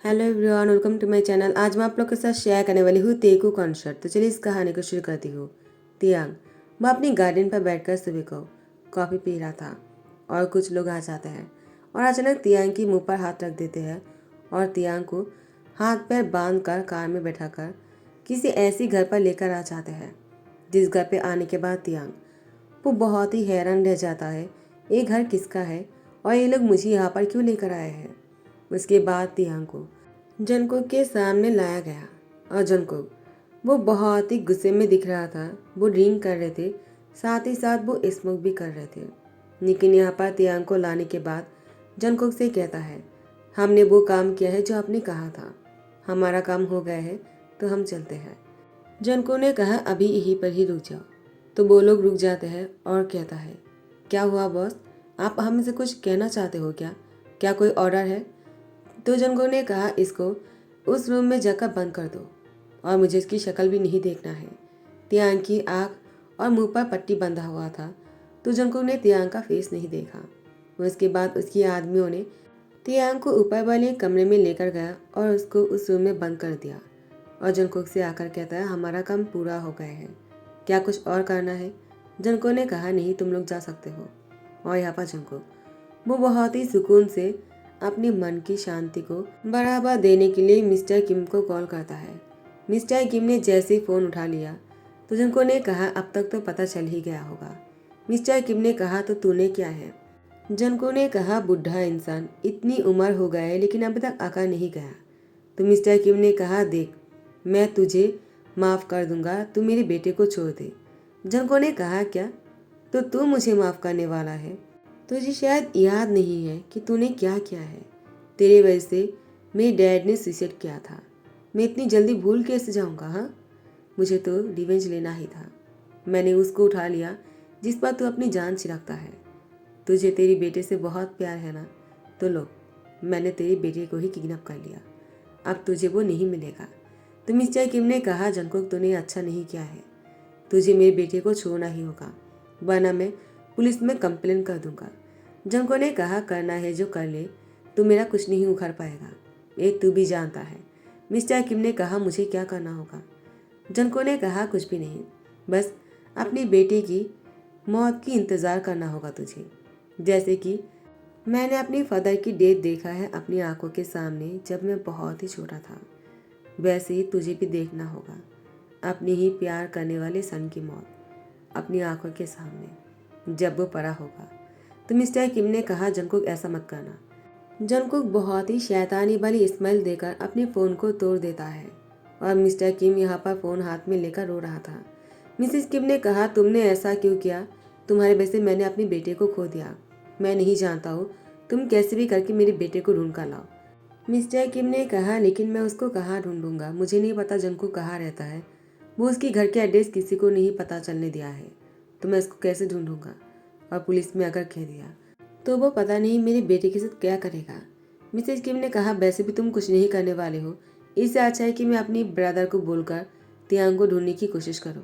Hello everyone, welcome to my channel. आज मैं आप लोग के साथ शेयर करने वाली हूँ तेकू कॉन्सर्ट। तो चलिए इस कहानी को शुरू करती हूँ। तियांग वह अपनी गार्डन पर बैठकर सुबह को कॉफ़ी पी रहा था और कुछ लोग आ जाते हैं और अचानक तियांग की मुंह पर हाथ रख देते हैं और तियांग को हाथ पैर बांध कर कार में बैठाकर किसी ऐसी घर पर लेकर आ जाते हैं जिस घर पर आने के बाद तियांग वो बहुत ही हैरान रह जाता है। ये घर किसका है और ये लोग मुझे यहाँ पर क्यों लेकर आए हैं। उसके बाद तियांग को जंगकुक के सामने लाया गया और जंगकुक वो बहुत ही गुस्से में दिख रहा था। वो ड्रिंक कर रहे थे, साथ ही साथ वो स्मोक भी कर रहे थे। लेकिन यहाँ पर तियांग को लाने के बाद जंगकुक से कहता है, हमने वो काम किया है जो आपने कहा था, हमारा काम हो गया है तो हम चलते हैं। जंगकुक ने कहा, अभी यहीं पर ही रुक जाओ। तो वो लोग रुक जाते हैं और कहता है, क्या हुआ बॉस, आप हमसे कुछ कहना चाहते हो क्या? क्या कोई ऑर्डर है? तो जंगकुक ने कहा, इसको उस रूम में जाकर बंद कर दो और मुझे इसकी शक्ल भी नहीं देखना है। तियांग की आँख और मुंह पर पट्टी बंधा हुआ था तो जंगकुक ने तियांग का फेस नहीं देखा। उसके बाद उसके आदमियों ने तियांग को ऊपर वाले कमरे में लेकर गया और उसको उस रूम में बंद कर दिया और जंगकुक से आकर कहता है, हमारा काम पूरा हो गया है, क्या कुछ और करना है? जंगकुक ने कहा, नहीं, तुम लोग जा सकते हो। और यहाँ पर जंगकुक वो बहुत ही सुकून से अपने मन की शांति को बढ़ावा देने के लिए मिस्टर किम को कॉल करता है। मिस्टर किम ने जैसे ही फ़ोन उठा लिया तो जंगकुक ने कहा, अब तक तो पता चल ही गया होगा। मिस्टर किम ने कहा, तो तूने क्या है? जंगकुक ने कहा, बुढ़ा इंसान, इतनी उम्र हो गया है लेकिन अभी तक आका नहीं गया। तो मिस्टर किम ने कहा, देख, मैं तुझे माफ़ कर दूंगा, तू मेरे बेटे को छोड़ दे। जंगकुक ने कहा, क्या? तो तू मुझे माफ़ करने वाला है? तुझे शायद याद नहीं है कि तूने क्या किया है। तेरे वजह से मेरे डैड ने सुसाइड किया था। मैं इतनी जल्दी भूल कैसे जाऊंगा? हाँ, मुझे तो रिवेंज लेना ही था। मैंने उसको उठा लिया जिस पर तू अपनी जान छिड़कता है। तुझे तेरे बेटे से बहुत प्यार है ना, तो लो, मैंने तेरे बेटे को ही किडनैप कर लिया। अब तुझे वो नहीं मिलेगा। तो मिस्टर किम ने कहा, जंगकुक, तूने अच्छा नहीं किया है, तुझे मेरे बेटे को छोड़ना ही होगा, वरना मैं पुलिस में कंप्लेन कर दूंगा। जंगकुक ने कहा, करना है जो कर ले, तू मेरा कुछ नहीं उखाड़ पाएगा, ये तू भी जानता है। मिस्टर किम ने कहा, मुझे क्या करना होगा? जंगकुक ने कहा, कुछ भी नहीं, बस अपनी बेटी की मौत की इंतज़ार करना होगा तुझे। जैसे कि मैंने अपनी फादर की डेथ देखा है अपनी आंखों के सामने जब मैं बहुत ही छोटा था, वैसे ही तुझे भी देखना होगा अपनी ही प्यार करने वाले सन की मौत अपनी आंखों के सामने जब वो पड़ा होगा। तो मिस्टर किम ने कहा, जंगकुक, ऐसा मत करना। जंगकुक बहुत ही शैतानी वाली स्माइल देकर अपने फ़ोन को तोड़ देता है और मिस्टर किम यहाँ पर फ़ोन हाथ में लेकर रो रहा था। मिसेस किम ने कहा, तुमने ऐसा क्यों किया? तुम्हारे वजह से मैंने अपने बेटे को खो दिया। मैं नहीं जानता हूँ, तुम कैसे भी करके मेरे बेटे को ढूंढ कर लाओ। मिस्टर किम ने कहा, लेकिन मैं उसको कहाँ ढूंढूंगा? मुझे नहीं पता जंगकुक कहाँ रहता है। वो उसकी घर के एड्रेस किसी को नहीं पता चलने दिया है, तो मैं उसको कैसे ढूंढूंगा? और पुलिस में अगर कह दिया तो वो पता नहीं मेरे बेटे के साथ क्या करेगा। मिसेज किम ने कहा, वैसे भी तुम कुछ नहीं करने वाले हो, इससे अच्छा है कि मैं अपनी ब्रदर को बोलकर तियांग को ढूंढने की कोशिश करूँ।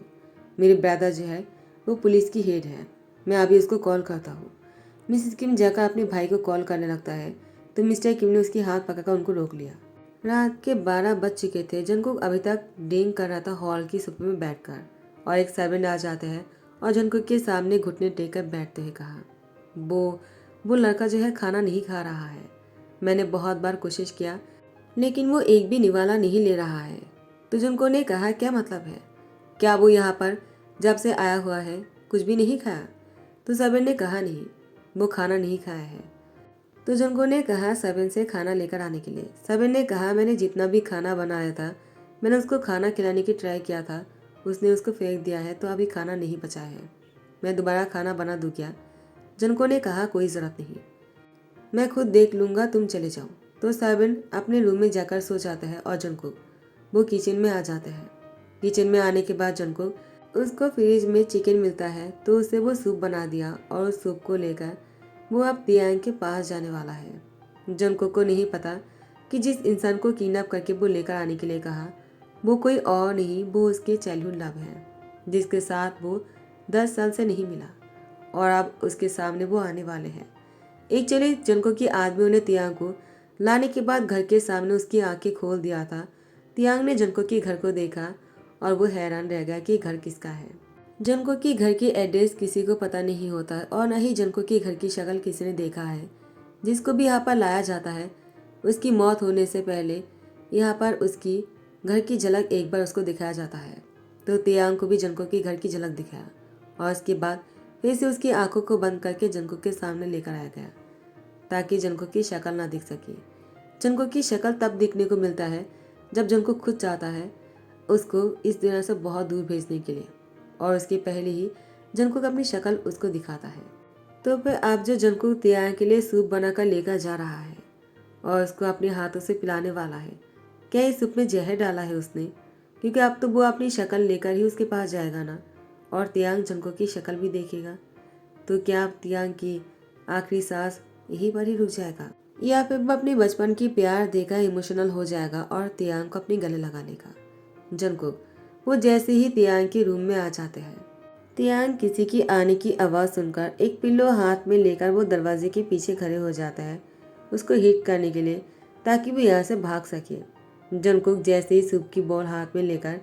मेरे ब्रदर जो है वो पुलिस की हेड है, मैं अभी उसको कॉल करता हूँ। मिसेज किम जाकर अपने भाई को कॉल करने लगता है तो मिस्टर किम ने उसकी हाथ पकड़कर उनको रोक लिया। रात के 12 बज चुके थे। जंगकुक अभी तक ड्रिंक कर रहा था हॉल की सोफे में बैठकर और एक सर्वेंट आ जाते हैं और जंगकुक के सामने घुटने टेक कर बैठते हुए कहा, वो लड़का जो है खाना नहीं खा रहा है। मैंने बहुत बार कोशिश किया लेकिन वो एक भी निवाला नहीं ले रहा है। तो जंगकुक ने कहा, क्या मतलब है? क्या वो यहाँ पर जब से आया हुआ है कुछ भी नहीं खाया? तो सर्वेंट ने कहा, नहीं, वो खाना नहीं खाया है। तो जंगकुक ने कहा सर्वेंट से खाना लेकर आने के लिए। सर्वेंट ने कहा, मैंने जितना भी खाना बनाया था मैंने उसको खाना खिलाने की ट्राई किया था, उसने उसको फेंक दिया है, तो अभी खाना नहीं बचा है। मैं दोबारा खाना बना दूँ क्या? जंगकुक ने कहा, कोई ज़रूरत नहीं, मैं खुद देख लूँगा, तुम चले जाओ। तो सर्वेंट अपने रूम में जाकर सो जाता है और जंगकुक वो किचन में आ जाते हैं। किचन में आने के बाद जंगकुक उसको फ्रिज में चिकन मिलता है तो उससे वो सूप बना दिया और उस सूप को लेकर वो अब तियांग के पास जाने वाला है। जंगकुक को नहीं पता कि जिस इंसान को किडनैप करके वो लेकर आने के लिए कहा वो कोई और नहीं, वो उसके चाइल्डहुड लव है जिसके साथ वो 10 साल से नहीं मिला और अब उसके सामने वो आने वाले हैं। एक चले जंगकुक की आदमियों ने तियांग को लाने के बाद घर के सामने उसकी आंखें खोल दिया था। तियांग ने जंको के घर को देखा और वो हैरान रह गया कि घर किसका है। जंको के घर की एड्रेस किसी को पता नहीं होता और न ही जंको के घर की शक्ल किसी ने देखा है। जिसको भी यहाँ पर लाया जाता है उसकी मौत होने से पहले यहाँ पर उसकी घर की झलक एक बार उसको दिखाया जाता है। तो तियांग को भी जंको के घर की झलक दिखाया और उसके बाद फिर से उसकी आंखों को बंद करके जंको के सामने लेकर आया गया ताकि जंको की शक्ल ना दिख सके। जंको की शक्ल तब दिखने को मिलता है जब जंको खुद चाहता है उसको इस दुनिया से बहुत दूर भेजने के लिए और उसके पहले ही जंको अपनी शक्ल उसको दिखाता है। तो फिर आप जो जंको तियांग के लिए सूप बनाकर लेकर जा रहा है और उसको अपने हाथों से पिलाने वाला है, क्या इस सूप में जहर डाला है उसने? क्योंकि अब तो वो अपनी शक्ल लेकर ही उसके पास जाएगा ना और तियांग जंको की शक्ल भी देखेगा। तो क्या अब तियांग की आखिरी सांस यहीं पर ही रुक जाएगा या फिर वो अपने बचपन की प्यार देकर इमोशनल हो जाएगा और तियांग को अपने गले लगा लेगा? जंकुक वो जैसे ही तियांग के रूम में आ जाते हैं, तियांग किसी की आने की आवाज़ सुनकर एक पिल्लो हाथ में लेकर वो दरवाजे के पीछे खड़े हो जाता है उसको हिट करने के लिए ताकि वो यहाँ से भाग सके। जंकुक जैसे ही सूप की बॉल हाथ में लेकर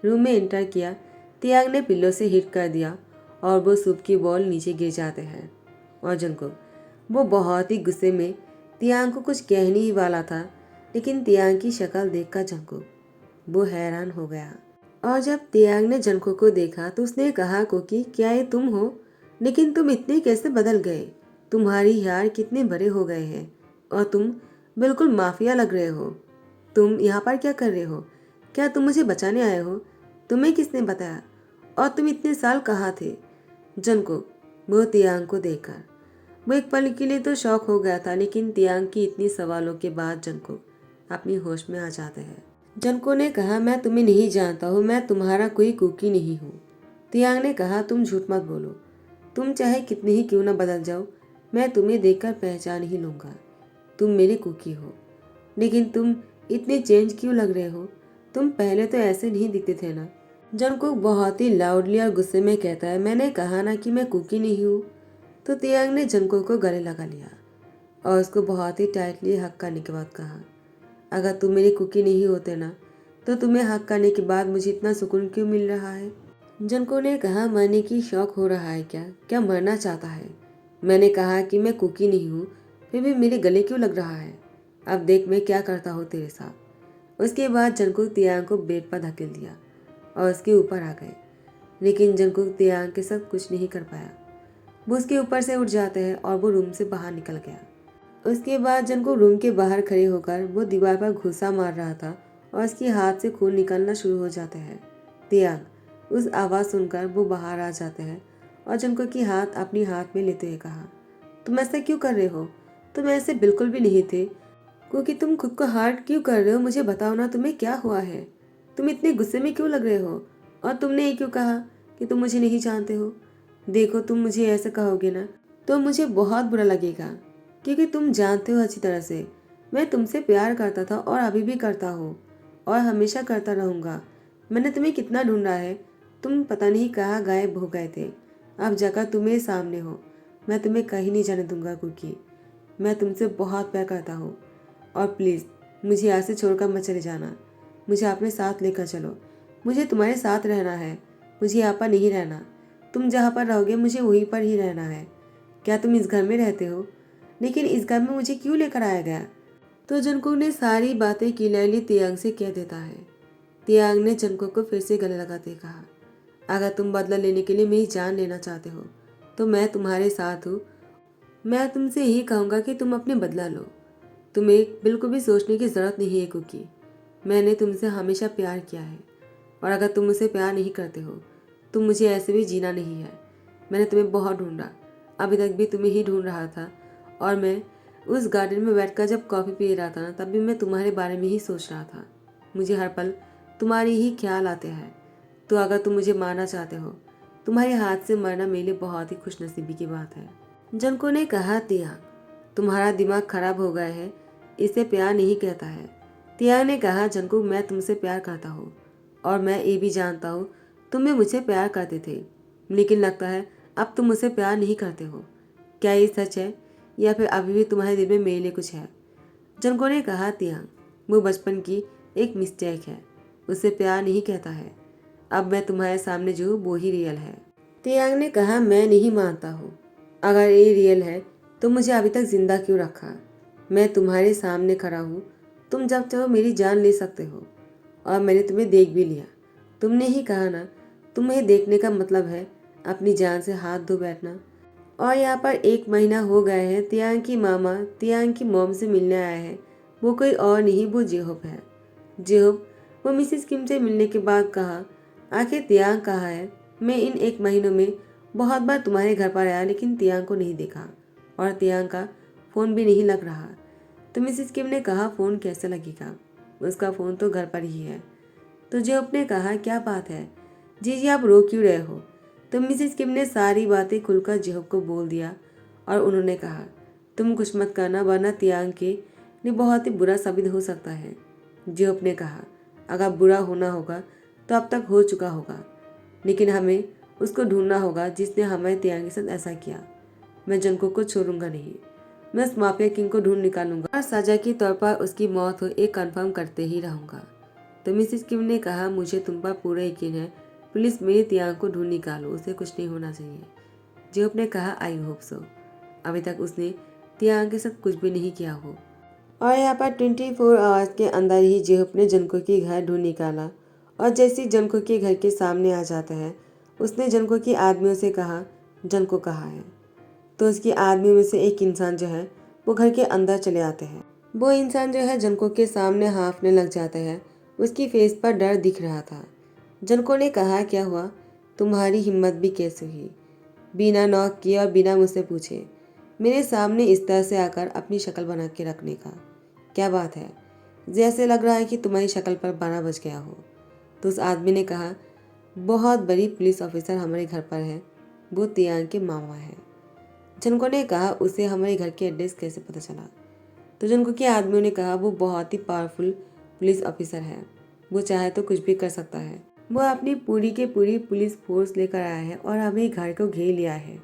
रूम में एंटर किया, तियांग ने पिल्लो से हिट कर दिया और वो सूप की बॉल नीचे गिर जाते हैं और जंकुक वो बहुत ही गुस्से में तियांग को कुछ कहने ही वाला था, लेकिन तियांग की शक्ल देखकर जंकुक वो हैरान हो गया। और जब तियांग ने जंको को देखा तो उसने कहा कोकी क्या ये तुम हो? लेकिन तुम इतने कैसे बदल गए? तुम्हारी यार कितने बड़े हो गए हैं और तुम बिल्कुल माफिया लग रहे हो। तुम यहाँ पर क्या कर रहे हो? क्या तुम मुझे बचाने आए हो? तुम्हें किसने बताया? और तुम इतने साल कहाँ थे? जंको वो तियांग को देखकर वो एक पल के लिए तो शौक हो गया था, लेकिन तियांग की इतनी सवालों के बाद जंको अपनी होश में आ जाते हैं। जंको ने कहा मैं तुम्हें नहीं जानता हूँ, मैं तुम्हारा कोई कुकी नहीं हूँ। तियांग ने कहा तुम झूठ मत बोलो, तुम चाहे कितने ही क्यों ना बदल जाओ मैं तुम्हें देखकर पहचान ही लूंगा। तुम मेरे कुकी हो, लेकिन तुम इतने चेंज क्यों लग रहे हो? तुम पहले तो ऐसे नहीं दिखते थे ना। जंको बहुत ही लाउडली और गुस्से में कहता है मैंने कहा ना कि मैं कुकी नहीं हूँ। तो तियांग ने जंको को गले लगा लिया और उसको बहुत ही टाइटली हक करने के बाद कहा अगर तुम मेरी कुकी नहीं होते ना तो तुम्हें हक करने के बाद मुझे इतना सुकून क्यों मिल रहा है? जंको ने कहा मरने की शौक हो रहा है क्या? क्या मरना चाहता है? मैंने कहा कि मैं कुकी नहीं हूँ, फिर भी मेरे गले क्यों लग रहा है? अब देख मैं क्या करता हूँ तेरे साथ। उसके बाद जंको तियांग को बेड पर धकेल दिया और उसके ऊपर आ गए, लेकिन जंको तियांग के साथ कुछ नहीं कर पाया। वो उसके ऊपर से उठ जाते हैं और वो रूम से बाहर निकल गया। उसके बाद जंको रूम के बाहर खड़े होकर वो दीवार पर घुसा मार रहा था और उसके हाथ से खून निकलना शुरू हो जाता है। तियांग उस आवाज़ सुनकर वो बाहर आ जाते हैं और जंको की हाथ अपनी हाथ में लेते हुए कहा तुम ऐसा क्यों कर रहे हो? तुम ऐसे बिल्कुल भी नहीं थे, क्योंकि तुम खुद को हार्ट क्यों कर रहे हो? मुझे बताओ ना तुम्हें क्या हुआ है? तुम इतने गुस्से में क्यों लग रहे हो? और तुमने ये क्यों कहा कि तुम मुझे नहीं जानते हो? देखो तुम मुझे ऐसे कहोगे ना तो मुझे बहुत बुरा लगेगा, क्योंकि तुम जानते हो अच्छी तरह से मैं तुमसे प्यार करता था और अभी भी करता हूँ और हमेशा करता रहूँगा। मैंने तुम्हें कितना ढूंढा है, तुम पता नहीं कहाँ गायब हो गए थे। अब जगह तुम्हें सामने हो, मैं तुम्हें कहीं नहीं जाने दूंगा क्योंकि मैं तुमसे बहुत प्यार करता हूँ। और प्लीज़ मुझे यहाँ से छोड़कर मत चले जाना, मुझे अपने साथ लेकर चलो। मुझे तुम्हारे साथ रहना है, मुझे यहाँ पर नहीं रहना। तुम जहाँ पर रहोगे मुझे वहीं पर ही रहना है। क्या तुम इस घर में रहते हो? लेकिन इस घर में मुझे क्यों लेकर आया गया? तो जंकुक ने सारी बातें क्लियरली तियांग से कह देता है। तियांग ने जंकुक को फिर से गले लगाते कहा अगर तुम बदला लेने के लिए मेरी जान लेना चाहते हो तो मैं तुम्हारे साथ हूँ। मैं तुमसे यही कहूँगा कि तुम अपने बदला लो। तुम्हें बिल्कुल भी सोचने की ज़रूरत नहीं है क्योंकि मैंने तुमसे हमेशा प्यार किया है और अगर तुम मुझसे प्यार नहीं करते हो तो मुझे ऐसे भी जीना नहीं है। मैंने तुम्हें बहुत ढूंढा, अभी तक भी तुम्हें ही ढूंढ रहा था और मैं उस गार्डन में बैठकर जब कॉफ़ी पी रहा था ना तब भी मैं तुम्हारे बारे में ही सोच रहा था। मुझे हर पल तुम्हारे ही ख्याल आते हैं। तो अगर तुम मुझे मारना चाहते हो तुम्हारे हाथ से मरना मेरे लिए बहुत ही खुशनसीबी की बात है। जंको ने कहा तियांग तुम्हारा दिमाग खराब हो गया है, इसे प्यार नहीं कहता है। तियांग ने कहा जंको मैं तुमसे प्यार करता हूँ और मैं ये भी जानता हूँ तुम भी मुझसे प्यार करते थे, लेकिन लगता है अब तुम मुझसे प्यार नहीं करते हो। क्या ये सच है या फिर अभी भी तुम्हारे दिल में मेरे लिए कुछ है? जंको ने कहा, तियांग, वो बचपन की एक मिस्टेक है, उसे प्यार नहीं कहता है। अब मैं तुम्हारे सामने जो हूँ वो ही रियल है। तियांग ने कहा, मैं नहीं मानता हूँ। अगर ये रियल है तो मुझे अभी तक जिंदा क्यों रखा? मैं तुम्हारे सामने खड़ा हूँ, तुम जब चाहो मेरी जान ले सकते हो, और मैंने तुम्हें देख भी लिया। तुमने ही कहा ना, तुम्हें देखने का मतलब है अपनी जान से हाथ धो बैठना। और यहाँ पर 1 महीना हो गए हैं। तियांग की मामा तियांग की मॉम से मिलने आया है। वो कोई और नहीं, वो जेहोप है। जेहोप वो मिसेस किम से मिलने के बाद कहा, आखिर तियांग कहाँ है? मैं इन 1 महीनों में बहुत बार तुम्हारे घर पर आया, लेकिन तियांग को नहीं देखा, और तियांग का फ़ोन भी नहीं लग रहा। तो मिसेस किम ने कहा, फ़ोन कैसे लगेगा, उसका फ़ोन तो घर पर ही है। तो जेहोप ने कहा, क्या बात है जी आप रो क्यों रहे हो? तो मिसेस किम ने सारी बातें खुलकर जेहोप को बोल दिया, और उन्होंने कहा, तुम कुछ मत करना, वरना तियांग के लिए बहुत ही बुरा साबित हो सकता है। जेहोप ने कहा, अगर बुरा होना होगा तो अब तक हो चुका होगा, लेकिन हमें उसको ढूंढना होगा जिसने हमारे तियांग के साथ ऐसा किया। मैं जंको को छोड़ूंगा नहीं। मैं उस माफिया किंग को ढूंढ निकालूंगा और सजा के तौर पर उसकी मौत हो ये कंफर्म करते ही रहूंगा। तो मिसेस किम ने कहा, मुझे तुम पर पूरा यकीन है। पुलिस मेरे तियांग को ढूंढ निकालो, उसे कुछ नहीं होना चाहिए। जेहोप ने कहा, आई होप सो। अभी तक उसने तियांग के साथ कुछ भी नहीं किया हो। और यहाँ पर 24 आवर्स के अंदर ही जेहोप ने जंको के घर ढूंढ निकाला, और जैसे जंको के घर के सामने आ जाता है, उसने जंको के आदमियों से कहा, जंको कहाँ है? तो उसकी आदमियों में से एक इंसान जो है वो घर के अंदर चले आते हैं। वो इंसान जो है जंको के सामने हाँफने लग जाता है। उसकी फेस पर डर दिख रहा था। जंको ने कहा, क्या हुआ? तुम्हारी हिम्मत भी कैसे हुई बिना नॉक किए और बिना मुझसे पूछे मेरे सामने इस तरह से आकर अपनी शक्ल बना के रखने का? क्या बात है? जैसे लग रहा है कि तुम्हारी शक्ल पर 12 बज गया हो। तो उस आदमी ने कहा, बहुत बड़ी पुलिस ऑफिसर हमारे घर पर है, वो तियांग के मामा है। जंको ने कहा, उसे हमारे घर के एड्रेस कैसे पता चला? तो जंको के आदमियों ने कहा, वो बहुत ही पावरफुल पुलिस ऑफिसर है, वो चाहे तो कुछ भी कर सकता है। वो अपनी पूरी के पूरी पुलिस फोर्स लेकर आया है और हमें घर को घेर लिया है।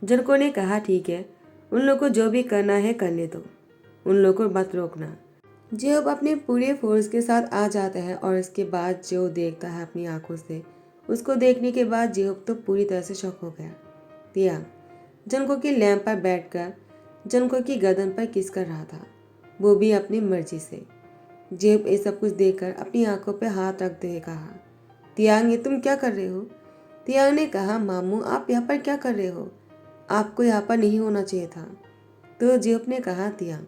जंको ने कहा, ठीक है, उन लोगों को जो भी करना है करने दो, उन लोगों को मत रोकना। जेहोप अपने पूरे फोर्स के साथ आ जाता है, और इसके बाद जो देखता है अपनी आंखों से, उसको देखने के बाद जेहोप तो पूरी तरह से शॉक हो गया। तियांग जंको की लैंप पर बैठकर जंको की गर्दन पर किस कर रहा था, वो भी अपनी मर्जी से। जेहोप ये सब कुछ देखकर अपनी आंखों पर हाथ रखते हुए कहा, तियांग, ये तुम क्या कर रहे हो? तियांग ने कहा, मामू आप यहाँ पर क्या कर रहे हो? आपको यहाँ पर नहीं होना चाहिए था। तो जेहोप ने कहा, तियांग,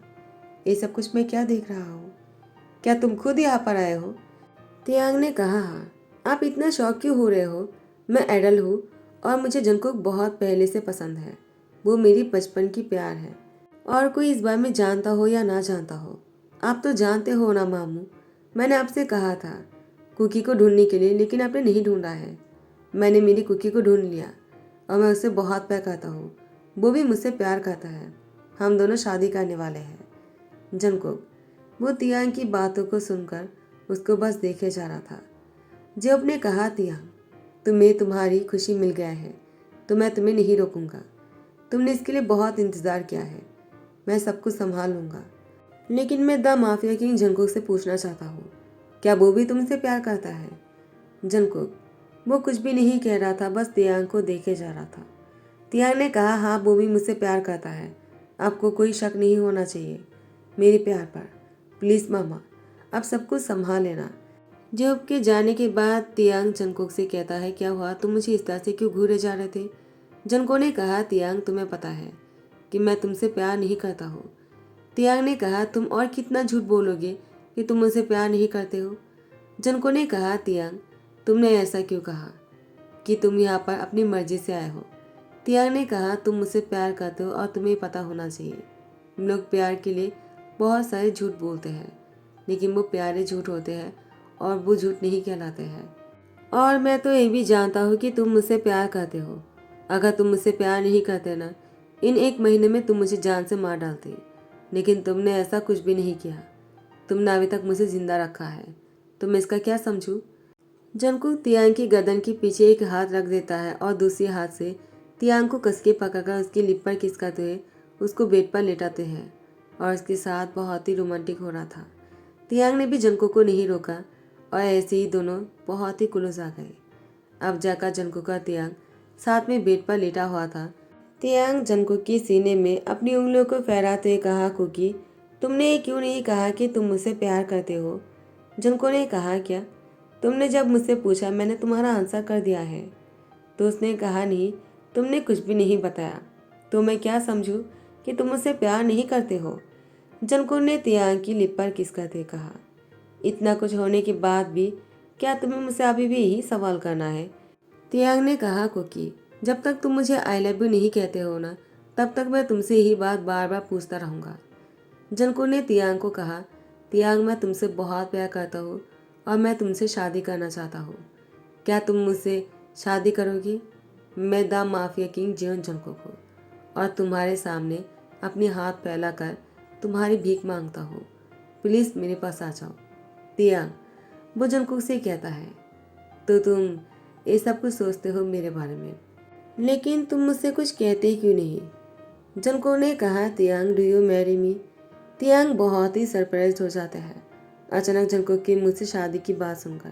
ये सब कुछ मैं क्या देख रहा हूँ? क्या तुम खुद यहाँ पर आए हो? तियांग ने कहा, हाँ। आप इतना शौक क्यों हो रहे हो? मैं एडल हूँ, और मुझे जंको बहुत पहले से पसंद है। वो मेरी बचपन की प्यार है, और कोई इस बारे में जानता हो या ना जानता हो, आप तो जानते हो ना मामू। मैंने आपसे कहा था कुकी को ढूंढने के लिए, लेकिन आपने नहीं ढूंढा है। मैंने मेरी कुकी को ढूंढ लिया, और मैं उससे बहुत प्यार करता हूँ, वो भी मुझसे प्यार करता है। हम दोनों शादी करने वाले हैं। जंकोक वो तियांग की बातों को सुनकर उसको बस देखे जा रहा था। जेहोप ने कहा, तियांग, तुम्हें तुम्हारी खुशी मिल गया है, तो मैं तुम्हें नहीं रोकूंगा। तुमने इसके लिए बहुत इंतज़ार किया है, मैं सब कुछ संभाल लूंगा। लेकिन मैं द माफिया किंग जंकोक से पूछना चाहता हूँ, क्या वो भी तुमसे प्यार करता है? जंकोक वो कुछ भी नहीं कह रहा था, बस तियांग को देखे जा रहा था। तियांग ने कहा, हाँ वो भी मुझसे प्यार करता है, आपको कोई शक नहीं होना चाहिए मेरे प्यार पर। प्लीज़ मामा, आप सब कुछ संभाल लेना। जेहोप के जाने के बाद तियांग जंकोक से कहता है, क्या हुआ, तुम मुझे इस तरह से क्यों घूरे जा रहे थे? जंको ने कहा, तियांग तुम्हें पता है कि मैं तुमसे प्यार नहीं करता हूँ। तियांग ने कहा, तुम और कितना झूठ बोलोगे कि तुम मुझसे प्यार नहीं करते हो? जंको ने कहा, तियांग तुमने ऐसा क्यों कहा कि तुम यहाँ पर अपनी मर्जी से आए हो? तियांग ने कहा, तुम मुझसे प्यार करते हो और तुम्हें पता होना चाहिए। हम लोग प्यार के लिए बहुत सारे झूठ बोलते हैं, लेकिन वो प्यारे झूठ होते हैं और वो झूठ नहीं कहलाते हैं। और मैं तो ये भी जानता हूँ कि तुम मुझसे प्यार करते हो। अगर तुम मुझसे प्यार नहीं करते ना, इन 1 महीने में तुम मुझे जान से मार डालते, लेकिन तुमने ऐसा कुछ भी नहीं किया। तुमने अभी तक मुझे जिंदा रखा है, तो मैं इसका क्या समझूं? जंकुक तियांग की गर्दन के पीछे एक हाथ रख देता है, और दूसरे हाथ से तियांग को कस के पकड़कर उसकी लिप पर किस करते हुए उसको बेड पर लेटाते हैं, और उसके साथ बहुत ही रोमांटिक हो रहा था। तियांग ने भी जंगकुक को नहीं रोका और ऐसे ही दोनों बहुत ही क्लोज आ गए। अब जाकर जंगकुक और तियांग साथ में बेड पर लेटा हुआ था। तियांग जंगकुक के सीने में अपनी उंगलियों को फहराते हुए कहा, कुकी तुमने ये क्यों नहीं कहा कि तुम मुझसे प्यार करते हो? जंगकुक ने कहा, क्या तुमने जब मुझसे पूछा मैंने तुम्हारा आंसर कर दिया है। तो उसने कहा, नहीं तुमने कुछ भी नहीं बताया, तो मैं क्या समझूं कि तुम मुझसे प्यार नहीं करते हो? जंगकुक ने तियांग की लिप पर किस करते कहा, इतना कुछ होने के बाद भी क्या तुम्हें मुझसे अभी भी यही सवाल करना है? तियांग ने कहा, कुकी जब तक तुम मुझे आई लव यू नहीं कहते हो ना, तब तक मैं तुमसे यही बात बार बार पूछता रहूँगा। जंगकुक ने तियांग को कहा, तियांग मैं तुमसे बहुत प्यार करता हूँ और मैं तुमसे शादी करना चाहता हूँ। क्या तुम मुझसे शादी करोगी? मैं the mafia king Jeon Jungkook हूँ और तुम्हारे सामने अपने हाथ फैलाकर तुम्हारी भीख मांगता हूँ। प्लीज़ मेरे पास आ जाओ। तियांग वो जंगकुक से कहता है, तो तुम ये सब कुछ सोचते हो मेरे बारे में, लेकिन तुम मुझसे कुछ कहते ही क्यों नहीं? जंगकुक ने कहा, तियांग डू यू मैरी मी? तियांग बहुत ही सरप्राइज हो जाता है अचानक जंगकुक की मुझसे शादी की बात सुनकर।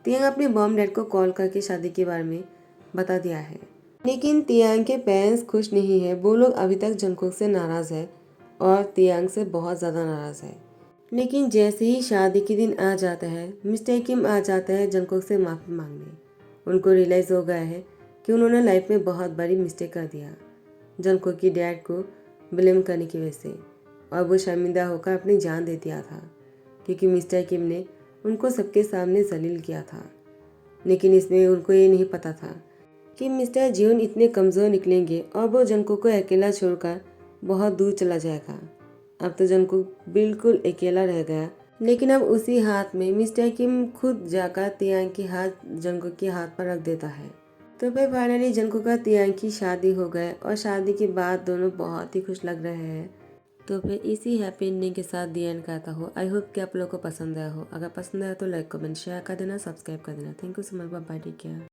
तियांग अपने मॉम डैड को कॉल करके शादी के बारे में बता दिया है, लेकिन तियांग के पेरेंट्स खुश नहीं है। वो लोग अभी तक जंगकुक से नाराज है और तियांग से बहुत ज़्यादा नाराज है। लेकिन जैसे ही शादी के दिन आ जाता है, मिस्टर किम आ जाता है जंगकुक से माफ़ी मांगने। उनको रियलाइज़ हो गया है कि उन्होंने लाइफ में बहुत बड़ी मिस्टेक कर दिया जंगकुक की डैड को ब्लेम करने की वजह से, और वो शर्मिंदा होकर अपनी जान दे दिया था क्योंकि मिस्टर किम ने उनको सबके सामने जलील किया था। लेकिन इसमें उनको ये नहीं पता था कि मिस्टर जियोन इतने कमज़ोर निकलेंगे और वो जंगकुक को अकेला छोड़कर बहुत दूर चला जाएगा। अब तो जंगकुक बिल्कुल अकेला रह गया। लेकिन अब उसी हाथ में मिस्टर किम खुद जाकर तियांग के हाथ जंगकुक के हाथ पर रख देता है। तो फिर फाइनली जंगकुक और तियांग की शादी हो गए और शादी के बाद दोनों बहुत ही खुश लग रहे हैं। तो फिर इसी हैप्पी एंडिंग के साथ दी एंड करता हो। आई होप कि आप लोगों को पसंद आया हो। अगर पसंद आया तो लाइक कमेंट शेयर कर देना, सब्सक्राइब कर देना। Thank you so much, bye bye, take care.